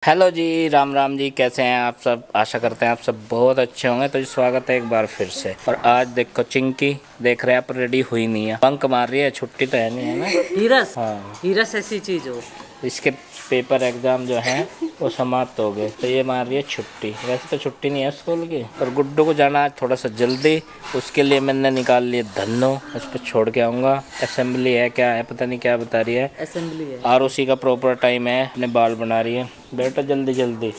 Hello जी, राम राम जी। कैसे हैं आप सब? आशा करते हैं आप सब बहुत अच्छे होंगे। तो जी स्वागत है एक बार फिर से। और आज देखो चिंकी देख रहे हैं आप, रेडी हुई नहीं है, बंक मार रही है। छुट्टी तो है नहीं, है ना? हीरस हाँ, हीरस ऐसी चीज हो। इसके पेपर एग्जाम जो हैं वो समाप्त हो गए, तो ये मार रही है छुट्टी। वैसे तो छुट्टी नहीं है स्कूल की। और गुड्डू को जाना आज थोड़ा सा जल्दी, उसके लिए मैंने निकाल लिए धन्नो। उस पर छोड़ के आऊँगा। असेंबली है, क्या है पता नहीं, क्या बता रही है। असेंबली है। आरओसी का प्रॉपर टाइम है, अपने बाल बना रही है बेटा जल्दी जल्दी।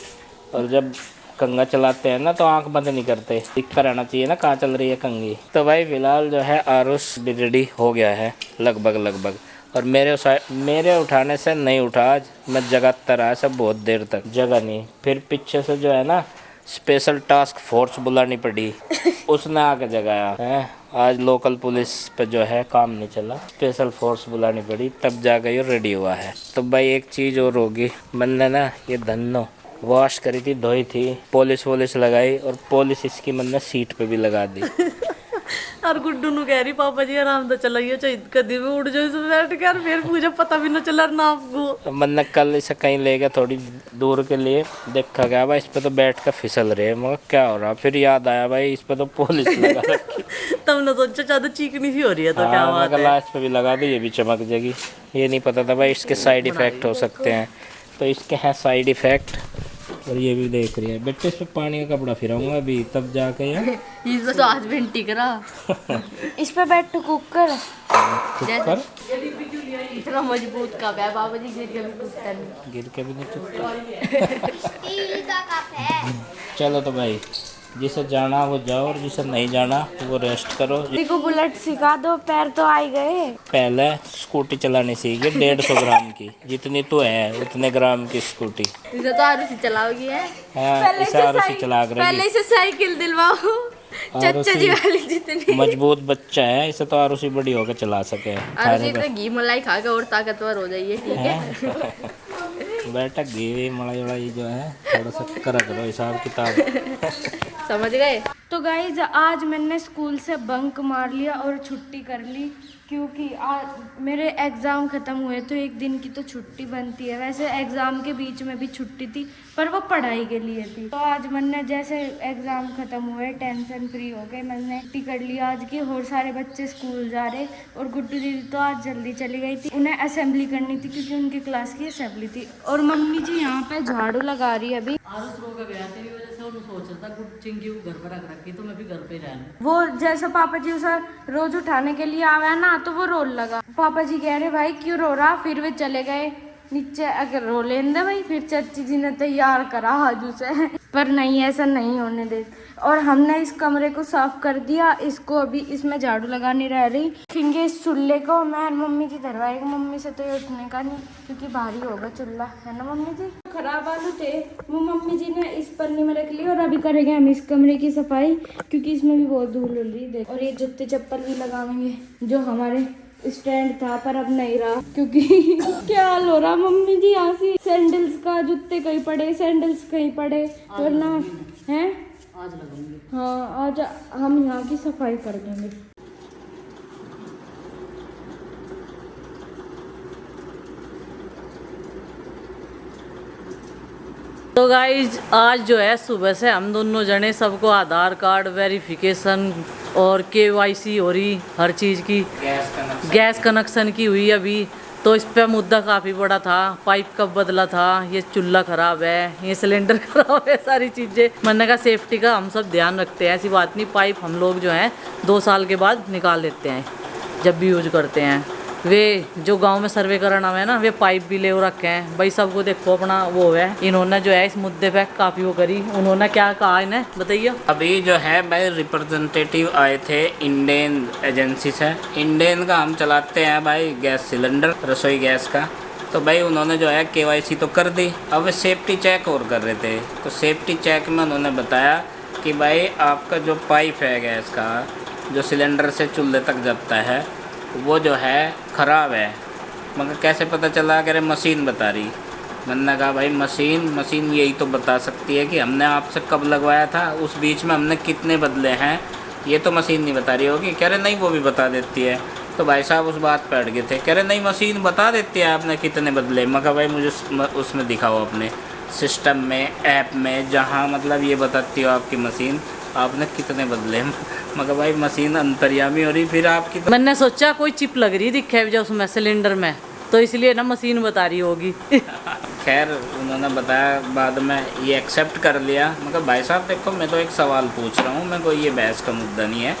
और जब कंघा चलाते हैं ना तो आंख बंद नहीं करते, दिखता रहना चाहिए ना कहाँ चल रही है कंघी। तो भाई फिलहाल जो है आरुष भी रेडी हो गया है लगभग लगभग। और मेरे उठाने से नहीं उठा आज, मैं जगाता रहा सब बहुत देर तक, जगा नहीं। फिर पीछे से जो है ना स्पेशल टास्क फोर्स बुलानी पड़ी, उसने आके जगाया है। आज लोकल पुलिस पे जो है काम नहीं चला, स्पेशल फोर्स बुलानी पड़ी, तब जाकर ये रेडी हुआ है। तो भाई एक चीज़ और होगी, मैंने ना ये धन्नो वॉश करी थी, धोई थी, पॉलिश वॉलिश लगाई, और पॉलिश इसकी मैंने सीट पे भी लगा दी। और गुड्डू नु कह रही पापा जी आराम से चलाइयो, चाहे कभी भी उड़ जाओ इसमें बैठ के। और फिर मुझे पता भी ना चला ना आपको। मैंने कल इसे कहीं ले गया थोड़ी दूर के लिए, देखा गया भाई इस पे तो बैठ कर फिसल रहे, मगर क्या हो रहा। फिर याद आया भाई इस पे तो पॉलिश लगा रखी। तब ना सोचा ज्यादा चीकनी सी हो रही है तो क्या बात है। लास्ट पे भी लगा दी, ये भी चमक जाएगी। ये नहीं पता था भाई इसके साइड इफेक्ट हो सकते हैं, तो इसके हैं साइड इफेक्ट। और ये भी देख रही है बेटे, इस पे पानी का कपड़ा फिराऊंगा अभी, तब जाके यार ये तो आज भिंटी करा। इस पे बैठ कुकर कुकर इतना मजबूत कप है बाबा जी, गिर के भी टूटता नहीं। गिर के भी नहीं टूटता। स्टील का कप है। चलो तो भाई, जिसे जाना वो जाओ, और जिसे नहीं जाना वो रेस्ट करो। देखो बुलेट सिखा दो, पैर तो आ ही गए। पहले स्कूटी चलानी सीखी 150 ग्राम की, जितनी तो है उतने ग्राम की स्कूटी। इसे तो आरुषि चलाओगी है। हाँ, इसे आरुषि चला कर पहले से साइकिल दिलवाओ, चाचा जी वाली जितनी। मजबूत बच्चा है, इसे तो आरुषि बड़ी होकर चला सके। आरुषि तो घी मलाई खा के और ताकतवर हो जाइए, ठीक है। बेटा घी मलाई वलाई जो है थोड़ा सा करा करो हिसाब किताब। समझ गए। तो गाइज आज मैंने स्कूल से बंक मार लिया और छुट्टी कर ली, क्योंकि आज मेरे एग्ज़ाम ख़त्म हुए तो एक दिन की तो छुट्टी बनती है। वैसे एग्ज़ाम के बीच में भी छुट्टी थी, पर वो पढ़ाई के लिए थी। तो आज मैंने जैसे एग्ज़ाम ख़त्म हुए, टेंशन फ्री हो गए, मैंने छुट्टी कर ली आज की। और सारे बच्चे स्कूल जा रहे, और गुड्डू दीदी तो आज जल्दी चली गई थी, उन्हें असेंबली करनी थी क्योंकि उनकी क्लास की असेंबली थी। और मम्मी जी यहाँ पे झाड़ू लगा रही है अभी। आरुष रो के गया तेरी वजह से, उन्होंने सोच रहा था गुड चिंकी को घर पर रख रखी, तो मैं भी घर पे रहूं। वो जैसे पापा जी उसे रोज उठाने के लिए आवे ना, तो वो रोल लगा। पापा जी कह रहे भाई क्यों रो रहा, फिर वे चले गए नीचे। अगर रो लेंदे भाई, फिर चाची जी ने तैयार करा हाजू से, पर नहीं, ऐसा नहीं होने दे। और हमने इस कमरे को साफ कर दिया, इसको अभी इसमें झाड़ू लगानी रह रही। फिंगे इस चूल्हे को मैं और मम्मी जी धरवाएगी। मम्मी से तो ये उठने का नहीं, क्योंकि भारी होगा चूल्हा, है ना मम्मी जी। खराब आलू थे, वो मम्मी जी ने इस पन्नी में रख ली। और अभी करेंगे हम इस कमरे की सफाई, क्योंकि इसमें भी बहुत धूल हो रही है। और ये जूते चप्पल भी लगाएंगे, जो हमारे स्टैंड था पर अब नहीं रहा, क्योंकि क्या हाल हो रहा मम्मी जी। यहाँ से सैंडल्स का, जूते कहीं पड़े, सैंडल्स कहीं पड़े, वरना है। आज लगूंगी। हाँ, आज हम यहाँ की सफाई कर देंगे। तो गाइज आज जो है सुबह से हम दोनों जने सबको आधार कार्ड वेरिफिकेशन और KYC हो रही, हर चीज़ की। गैस कनेक्शन की हुई अभी। तो इस पे मुद्दा काफ़ी बड़ा था, पाइप कब बदला था, ये चूल्हा ख़राब है, ये सिलेंडर ख़राब है, सारी चीज़ें। मैंने कहा सेफ्टी का हम सब ध्यान रखते हैं, ऐसी बात नहीं। पाइप हम लोग जो हैं 2 साल के बाद निकाल देते हैं जब भी यूज करते हैं। वे जो गांव में सर्वे कराना है ना, वे पाइप भी ले रखे हैं भाई। सबको देखो अपना वो है। इन्होंने जो है इस मुद्दे पे काफ़ी वो करी। उन्होंने क्या कहा इन्हें बताइए। अभी जो है भाई रिप्रेजेंटेटिव आए थे इंडेन एजेंसी से। इंडेन का हम चलाते हैं भाई गैस सिलेंडर, रसोई गैस का। तो भाई उन्होंने जो है KYC तो कर दी, अब वे सेफ्टी चेक और कर रहे थे। तो सेफ्टी चेक में उन्होंने बताया कि भाई आपका जो पाइप है गैस का, जो सिलेंडर से चूल्हे तक जाता है, वो जो है ख़राब है। मगर कैसे पता चला? कह रहे मशीन बता रही। मैंने कहा भाई मशीन यही तो बता सकती है कि हमने आपसे कब लगवाया था, उस बीच में हमने कितने बदले हैं, ये तो मशीन नहीं बता रही होगी। कह रहे नहीं, वो भी बता देती है। तो भाई साहब उस बात पे अड़ गए थे, कह रहे नहीं मशीन बता देती है आपने कितने बदले। मैं कहा भाई मुझे उसमें दिखाओ अपने सिस्टम में, ऐप में, जहाँ मतलब ये बताती हो आपकी मशीन आपने कितने बदले। मगर भाई मशीन अंतर्यामी हो रही फिर आपकी तो। मैंने सोचा कोई चिप लग रही दिखे जो उसमें सिलेंडर में, तो इसलिए ना मशीन बता रही होगी। खैर उन्होंने बताया बाद में, ये एक्सेप्ट कर लिया। मगर भाई साहब देखो, मैं तो एक सवाल पूछ रहा हूँ, मैं कोई ये बहस का मुद्दा नहीं है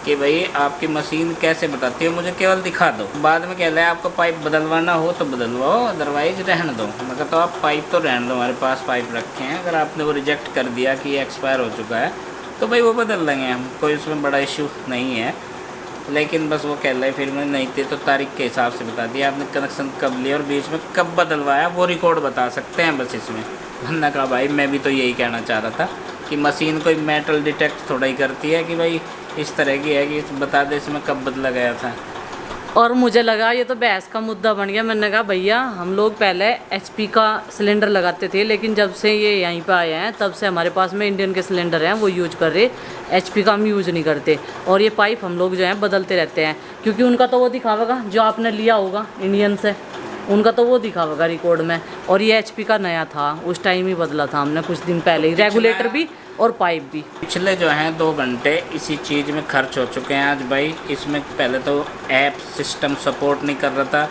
कि भाई आपकी मशीन कैसे बताती है, मुझे केवल दिखा दो। बाद में कह रहा है आपको पाइप बदलवाना हो तो बदलवाओ, अदरवाइज रहने दो। मगर तो आप पाइप तो रहने दो, हमारे पास पाइप रखे हैं। अगर आपने वो रिजेक्ट कर दिया कि ये एक्सपायर हो चुका है तो भाई वो बदल लेंगे हम, कोई उसमें बड़ा इशू नहीं है। लेकिन बस वो कह रहे फिर मैं नहीं थे तो तारीख के हिसाब से बता दिया आपने कनेक्शन कब लिया और बीच में कब बदलवाया, वो रिकॉर्ड बता सकते हैं बस इसमें। मैंने कहा भाई मैं भी तो यही कहना चाह रहा था कि मशीन कोई मेटल डिटेक्ट थोड़ा ही करती है कि भाई इस तरह की है कि बता दे इसमें कब बदला गया था। और मुझे लगा ये तो बहस का मुद्दा बन गया। मैंने कहा भैया हम लोग पहले एचपी का सिलेंडर लगाते थे, लेकिन जब से ये यहीं पे आए हैं तब से हमारे पास में इंडियन के सिलेंडर हैं, वो यूज कर रहे, एचपी का हम यूज़ नहीं करते। और ये पाइप हम लोग जो है बदलते रहते हैं, क्योंकि उनका तो वो दिखावेगा जो आपने लिया होगा इंडियन से, उनका तो वो दिखावेगा रिकॉर्ड में। और ये एचपी का नया था, उस टाइम ही बदला था हमने कुछ दिन पहले ही, रेगुलेटर भी और पाइप भी। पिछले जो हैं 2 घंटे इसी चीज़ में खर्च हो चुके हैं आज भाई। इसमें पहले तो ऐप सिस्टम सपोर्ट नहीं कर रहा था,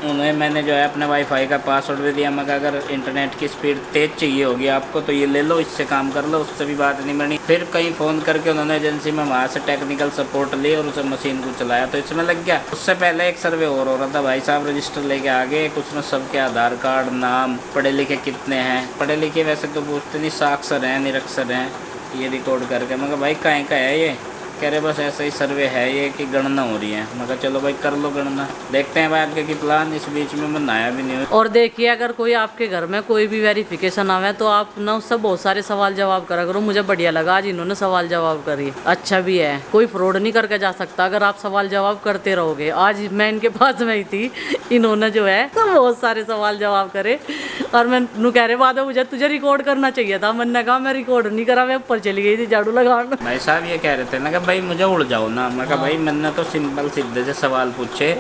उन्हें मैंने जो है अपने वाईफाई का पासवर्ड भी दिया। मगर अगर इंटरनेट की स्पीड तेज़ चाहिए होगी आपको तो ये ले लो, इससे काम कर लो, उससे भी बात नहीं बनी। फिर कहीं फ़ोन करके उन्होंने एजेंसी में वहाँ से टेक्निकल सपोर्ट ली और उसे मशीन को चलाया तो इसमें लग गया। उससे पहले एक सर्वे और हो रहा था, भाई साहब रजिस्टर लेके आ गए, उसमें सबके आधार कार्ड, नाम, पढ़े लिखे कितने हैं, पढ़े लिखे वैसे तो पूछते नहीं, साक्षर हैं निरक्षर हैं, ये रिकॉर्ड करके। मगर भाई काहे का है ये, कह रहे बस ऐसा ही सर्वे है ये कि गणना हो रही है। मगर चलो भाई कर लो गणना, देखते हैं भाई आगे की प्लान। इस बीच में मैं नया भी नहीं हूँ। और देखिए अगर कोई आपके घर में कोई भी वेरिफिकेशन आवे तो आप ना उससे बहुत सारे सवाल जवाब करा करो। मुझे बढ़िया लगा आज इन्होंने सवाल जवाब करी, अच्छा भी है, कोई फ्रॉड नहीं करके जा सकता अगर आप सवाल जवाब करते रहोगे। आज मैं इनके पास में ही थी, इन्होंने जो है तो बहुत सारे सवाल जवाब करे और मैं कह रहे बाद मुझे तुझे रिकॉर्ड करना चाहिए था। मैंने कहा मैं रिकॉर्ड नहीं करा, मैं ऊपर चली गई थी झाड़ू लगाने। भाई साहब ये कह रहे थे ना कि भाई मुझे उड़ जाओ ना। मैं कहा भाई मैंने तो सिंपल सीधे से सवाल पूछे,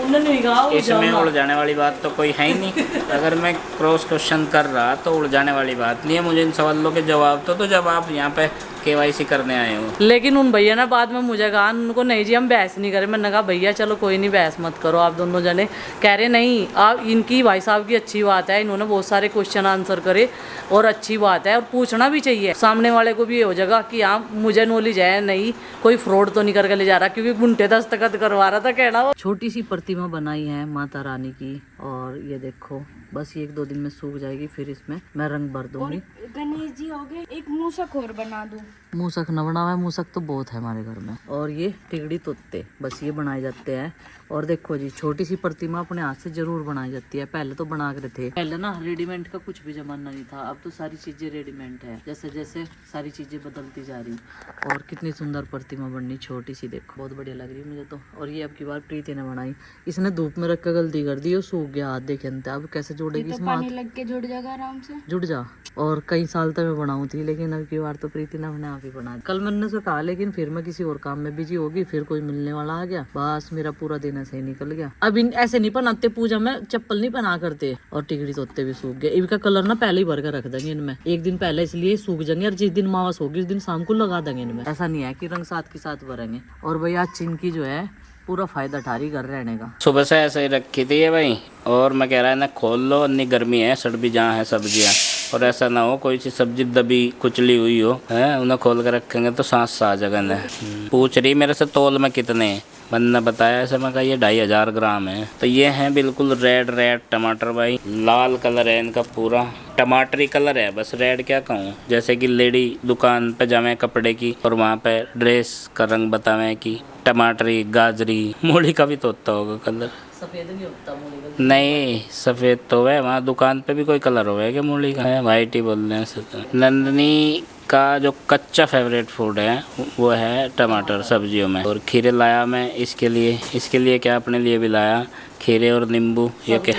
इसमें उड़ जाने वाली बात तो कोई है ही नहीं। अगर मैं क्रॉस क्वेश्चन कर रहा तो उड़ जाने वाली बात नहीं है। मुझे इन सवालों के जवाब तो जब आप यहाँ पे KYC करने आए हो। लेकिन उन भैया ने बाद में मुझे कहा, उनको नहीं जी हम बहस नहीं करें। मैंने कहा भैया चलो कोई नहीं बहस मत करो आप दोनों जने। कह रहे नहीं आप इनकी भाई साहब की अच्छी बात है, इन्होंने बहुत सारे क्वेश्चन आंसर करे और अच्छी बात है और पूछना भी चाहिए। सामने वाले को भी ये हो जाएगा कि हाँ मुझे नॉलेज है, नहीं कोई फ्रॉड तो नहीं करके ले जा रहा, क्योंकि घंटे दस्तखत करवा रहा था कहना। वो छोटी सी प्रतिमा बनाई है माता रानी की और ये देखो बस ये 1-2 दिन में सूख जाएगी, फिर इसमें मैं रंग भर दूंगी। गणेश जी हो गए, एक मूसक और बना दूं। मूसक न बना हुआ है, मूसक तो बहुत है हमारे घर में। और ये टिगड़ी तोते बस ये बनाए जाते हैं। और देखो जी छोटी सी प्रतिमा अपने हाथ से जरूर बनाई जाती है, पहले तो बना कर थे। पहले ना रेडीमेड का कुछ भी जमाना नहीं था, अब तो सारी चीजें रेडीमेड है, जैसे जैसे सारी चीजें बदलती जा रही। और कितनी सुंदर प्रतिमा बननी छोटी सी, देखो बहुत बढ़िया लग रही है मुझे तो। और ये अब की बार प्रीति ने बनाई, इसने धूप में रख कर गलती कर दी और सूख गया हाथ, देखे अब कैसे जुड़ेगी इसमें, पानी लग के जुड़ जाएगा आराम से, जुड़ जा। और कई साल तक मैं बनाऊँ थी, लेकिन अब की बार तो प्रीति ने अपने आप ही बना। कल मैंने से कहा लेकिन फिर मैं किसी और काम में बिजी होगी, फिर कोई मिलने वाला आ गया, बस मेरा पूरा दिन ऐसे ही निकल गया। अब इन ऐसे नहीं बनाते पूजा में, चप्पल नहीं पहना करते। और टिकड़ी तोते भी सूख गए, इनका कलर ना पहले ही भर कर रख देंगे इनमें, एक दिन पहले, इसलिए सूख जाएंगे। और जिस दिन मावस होगी उस दिन शाम को लगा देंगे इनमें, ऐसा नहीं है कि रंग साथ के साथ भरेंगे। और भाई आज चिंकी जो है पूरा फायदा ठारी घर रहने का, सुबह से ऐसे ही रखी थी ये भाई। और मैं कह रहा है ना खोल लो, इतनी गर्मी है, सड़ भी जहाँ है सब्जियाँ। और ऐसा ना हो कोई सी सब्जी दबी कुचली हुई हो है, उन्हें खोल कर रखेंगे तो सांस आ जाएगा ना। पूछ रही मेरे से तोल में कितने, मैंने बताया ऐसे, मैं कहा ये 2500 ग्राम है। तो ये हैं बिल्कुल रेड टमाटर भाई, लाल कलर है इनका पूरा, टमाटरी कलर है बस, रेड क्या कहूँ, जैसे कि लेडी दुकान पे जावे कपड़े की और वहाँ पे ड्रेस का रंग बतावे कि टमाटरी गाजरी। मूली का भी तो होता होगा कलर, सफेद नहीं होता मूली का। नहीं सफ़ेद तो है, वहाँ दुकान पे भी कोई कलर हो क्या मूली का है, वाइट ही बोल रहे हैं। नंदनी का जो कच्चा फेवरेट फूड है वो है टमाटर सब्जियों में। और खीरे लाया मैं इसके लिए क्या अपने लिए भी लाया, खीरे और नींबू ये क्या।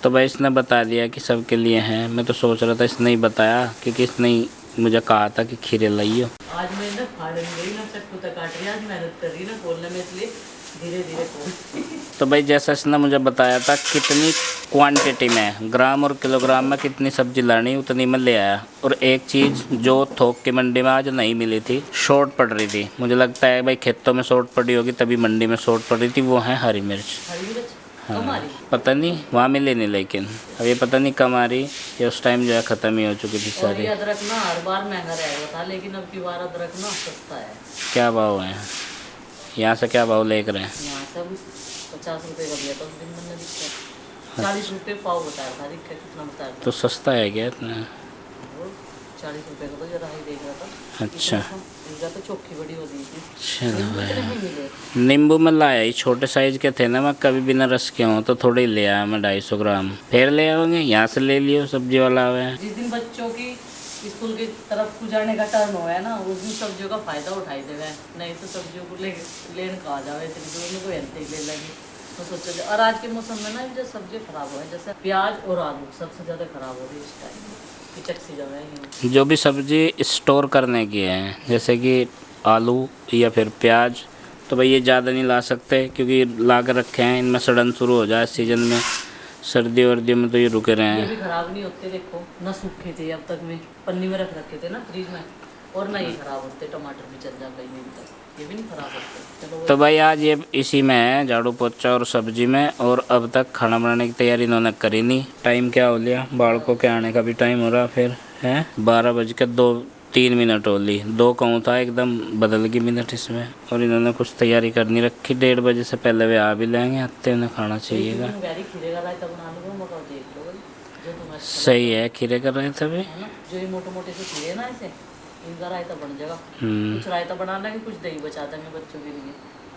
तो भाई इसने बता दिया कि सबके लिए हैं। मैं तो सोच रहा था इसने ही बताया, क्योंकि इसने ही मुझे कहा था कि खीरे लाइयो। आज मैं ना फाड़न गई ना, चक्कू तक काट रही, आज मेहनत कर रही ना खोलने में, इसलिए धीरे धीरे खोल। तो भाई जैसा इसने मुझे बताया था कितनी क्वांटिटी में, ग्राम और किलोग्राम में कितनी सब्जी लानी उतनी में ले आया। और एक चीज़ जो थोक की मंडी में आज नहीं मिली थी, शॉर्ट पड़ रही थी, मुझे लगता है भाई खेतों में शॉर्ट पड़ी होगी तभी मंडी में शॉर्ट पड़ रही थी, वो है हरी मिर्च। हरी मिर्च कम आ रही। पता नहीं वहाँ मिली नहीं, लेकिन अब ये पता नहीं कम आ रही या उस टाइम जो है ख़त्म ही हो चुकी थी और सारी। ये अदरक ना हर बार महंगा रहेगा था, लेकिन अब की बार अदरक ना सस्ता है। क्या भाव है यहाँ से, क्या भाव लेकर रहे हैं? यहाँ सब 50 रुपये का दिया था उस दिन मैंने, दिक्कत 40 रुपये पाव बताया था, दिक्कत कितना बताया था? तो सस्ता है क्या इतना? 40 रुपये का तो जरा ही देख रहा था। अच्छा इनका तो चोखी बड़ी हो गई थी। चलो भाई। नहीं मिले। नींबू में लाया ही छोटे साइज के थे ना, मैं कभी बिना रस के हूँ तो थोड़े ही ले आया मैं 250 ग्राम। फिर ले आओगे यहाँ से ले लियो, सब्जी वाला हुआ है। जिस दिन बच्चों की स्कूल की तरफ को जाने का टर्न हुआ है ना, उस दिन सब्जियों का फायदा उठाई देगा, नहीं तो सब्जियों को लेने कहा जावे इतनी दूर में कोई हंते ही ले लेंगे। तो सोचो, और आज के मौसम में ना जो सब्जी खराब हो है, जैसे प्याज और आलू सबसे ज़्यादा खराब हो रही है इस टाइम, पिचक सी जगह है। जो भी सब्जी स्टोर करने की है, जैसे कि आलू या फिर प्याज, तो भाई ये ज़्यादा नहीं ला सकते क्योंकि ला कर रखे हैं, इनमें सड़न शुरू हो जाए सीजन में, सर्दी वर्दियों में तो ये रुके रहे ये हैं। भी खराब नहीं होते, देखो ना सूखे थे अब तक में, पन्नी में रख रखे थे ना फ्रिज में, और ना ये खराब होते। टमाटर भी चल जाता है तक, ये भी नहीं खराब होते। चलो तो भाई आज ये इसी में है, झाड़ू पोछा और सब्जी में, और अब तक खाना बनाने की तैयारी इन्होंने करी नहीं। टाइम क्या हो लिया, बालकों के आने का भी टाइम हो रहा फिर है, 12:03 हो ली, 2 कहूँ था एकदम बदल गई मिनट इसमें। और इन्होंने कुछ तैयारी करनी रखी, 1:30 बजे से पहले वे आ भी लेंगे, आते उन्हें खाना चाहिएगा। खीरे का रायता बना लूँगा, मगर देख लो जो तुम्हें सही है, खीरे कर रहे थे अभी, है ना, जो ये मोटे मोटे से खीरे ना ऐसे, इनका रायता बन जाएगा। कुछ रायता बनाना है, कुछ दही बचा देंगे बच्चों के लिए,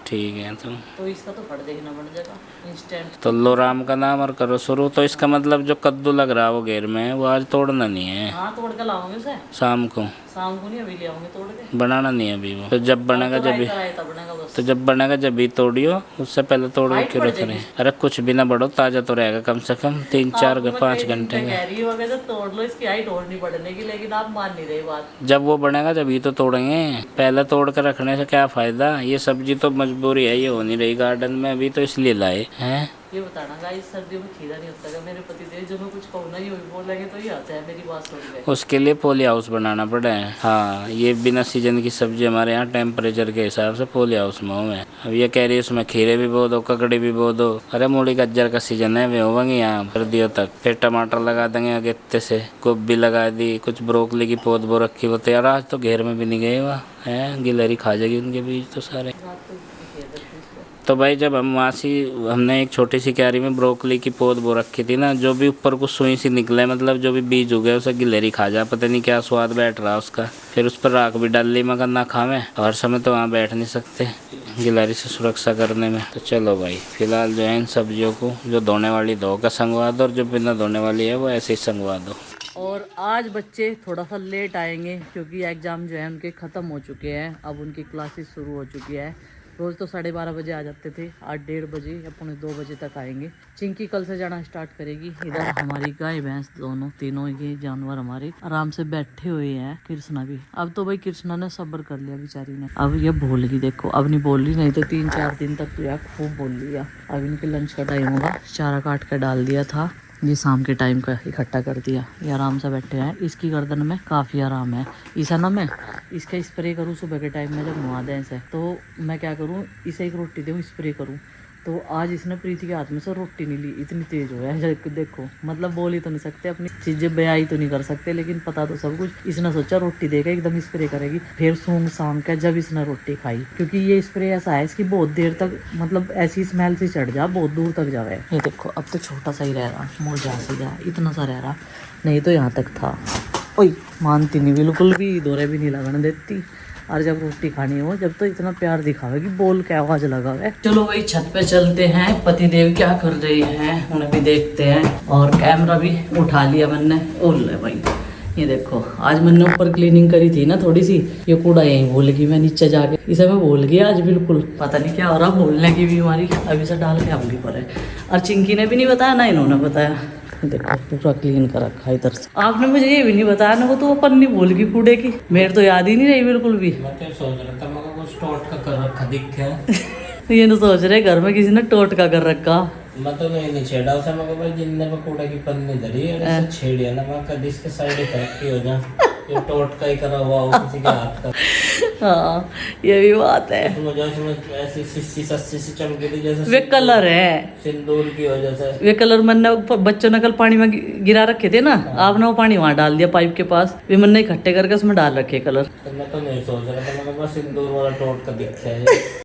ठीक है। तो इसका तो फट देखना बन जाएगा इंस्टेंट। तो लो राम का नाम और करो शुरू। तो इसका मतलब जो कद्दू लग रहा है वो घेर में है, वो आज तोड़ना नहीं है, हाँ तोड़ के लाओगे उसे शाम को नहीं, अभी ले आओगे तोड़ के। बनाना नहीं है अभी वो, तो जब बनेगा जब भी, रायता बनेगा बस। तो जब बनेगा जब भी तोड़ियो, उससे पहले तोड़ के क्यों रख रहे हैं? अरे कुछ भी ना बढ़ो, ताज़ा तो रहेगा कम से कम 3-4-5 घंटे में। कह रही हो तो तोड़ लो, इसकी हाइट और नहीं बढ़ने की, लेकिन आप मान नहीं रही बात। जब वो बनेगा जब ही तो तोड़ेंगे, पहले तोड़ कर रखने से क्या फ़ायदा। ये सब्जी तो मजबूरी है, ये हो नहीं रही गार्डन में अभी, तो इसलिए लाए हैं। ये बताना गाइस, सर्दियों में खीरा नहीं होता है मेरे पति देव, जो मैं कुछ कहूँ ना ये बोलेंगे तो ये आता है मेरी बात सुन के। उसके लिए पोली हाउस बनाना पड़ा है। हाँ, ये बिना सीजन की सब्जी हमारे यहाँ टेम्परेचर के हिसाब से पोली हाउस में हुए हैं। अब ये कह रही है उसमें खीरे भी बो दो, ककड़ी भी बो दो। अरे मूली गाजर का सीजन है, वे होंगे यहाँ सर्दियों तक। फिर टमाटर लगा देंगे अगेते से, गोभी लगा दी, कुछ ब्रोकली की पौध बो रखी वो तैयार। आज तो घेर में भी नहीं गए वहाँ है, गिलहरी खा जाएगी उनके बीज तो सारे। तो भाई जब हमने एक छोटी सी क्यारी में ब्रोकली की पौध बो रखी थी ना, जो भी ऊपर कुछ सुई सी निकले, मतलब जो भी बीज उगे उसे गिलहरी खा जा, पता नहीं क्या स्वाद बैठ रहा उसका। फिर उस पर राख भी डाल ली, मगर ना खावे, हर समय तो वहाँ बैठ नहीं सकते गिलहरी से सुरक्षा करने में। तो चलो भाई फिलहाल जो है इन सब्जियों को जो धोने वाली धो कर संगवा दो, और जो बिना धोने वाली है वो ऐसे ही संगवा दो। और आज बच्चे थोड़ा सा लेट आएंगे क्योंकि एग्ज़ाम जो है उनके ख़त्म हो चुके हैं, अब उनकी क्लासेस शुरू हो चुकी है। रोज़ तो 12:30 बजे आ जाते थे, आज 1:30 बजे या 2:45 बजे तक आएंगे। चिंकी कल से जाना स्टार्ट करेगी। इधर हमारी गाय भैंस दोनों तीनों ये जानवर हमारे आराम से बैठे हुए हैं। कृष्णा भी, अब तो भाई कृष्णा ने सब्र कर लिया बेचारी ने, अब ये भूल गई, देखो अब नहीं बोल रही, नहीं तो 3-4 दिन तक तो यार खूब बोल लिया। अब इनके लंच का टाइम होगा, चारा काट कर डाल दिया था, ये शाम के टाइम का इकट्ठा कर दिया। ये आराम से बैठे हैं, इसकी गर्दन में काफ़ी आराम है। इसे ना मैं इसका स्प्रे करूँ सुबह के टाइम में जब नुआ दें इसे, तो मैं क्या करूँ, इसे एक रोटी दूँ स्प्रे करूँ। तो आज इसने प्रीति के हाथ में से रोटी नहीं ली, इतनी तेज हो है देखो, मतलब बोल ही तो नहीं सकते, अपनी चीज़ें बयाई तो नहीं कर सकते, लेकिन पता तो सब कुछ। इसने सोचा रोटी देकर एकदम स्प्रे करेगी। फिर सूंघ शाम का जब इसने रोटी खाई, क्योंकि ये स्प्रे ऐसा है इसकी बहुत देर तक, मतलब ऐसी स्मेल से चढ़ जा, बहुत दूर तक जावे। ये देखो अब तो छोटा सा ही रह रहा, मोजा से जा इतना सा रह रहा, नहीं तो यहाँ तक था। ओए मानती नहीं बिल्कुल भी, दौरे भी नहीं लगाने देती। और जब रोटी खानी हो जब तो इतना प्यार दिखावेगी, बोल के आवाज लगा है। चलो भाई छत पे चलते हैं, पतिदेव क्या कर रहे हैं उन्हें भी देखते हैं। और कैमरा भी उठा लिया मैंने। ओले भाई ये देखो, आज मैंने ऊपर क्लीनिंग करी थी ना थोड़ी सी, ये कूड़ा यहीं भूल गई मैं नीचे जाके, इसे मैं भूल गया आज बिल्कुल, पता नहीं क्या हो रहा, भूलने की बीमारी। अभी से डाल के अगली पर है। और चिंकी ने भी नहीं बताया ना इन्होंने बताया, देखो पूरा क्लीन कर रखा है इधर से। आपने मुझे ये भी नहीं बताया ना, वो तो पन्नी भूल गई कूड़े की, मेरे तो याद ही नहीं रही बिल्कुल भी। मैं तो सोच रहा था मगर कुछ टोट का कर रखा दिखे। ये ना सोच रहे घर में किसी ने टोटका कर रखा। मैं तो नहीं छेड़ा उसे, मैं भाई जिंदे में कूड़े की पन्नी धरी है ऐसे छेड़िया ना, मैं कभी इसके साइड इफेक्ट ही हो जाए, ये टोटका ही करा हुआ हो किसी के हाथ का। हाँ ये भी बात है। तो मुझे उसमें ऐसी सिस्सी सस्सी सी चमकी थी जैसे वे कलर है, सिंदूर की वजह से। वे कलर मैंने बच्चों ने कल पानी में गिरा रखे थे ना, आपने वो पानी वहां डाल दिया पाइप के पास, वे मैंने इकट्ठे करके उसमें डाल रखे कलर। तो मैं तो नहीं सोच रहा था, मैंने बस सिंदूर वाला टोटका दिखा है।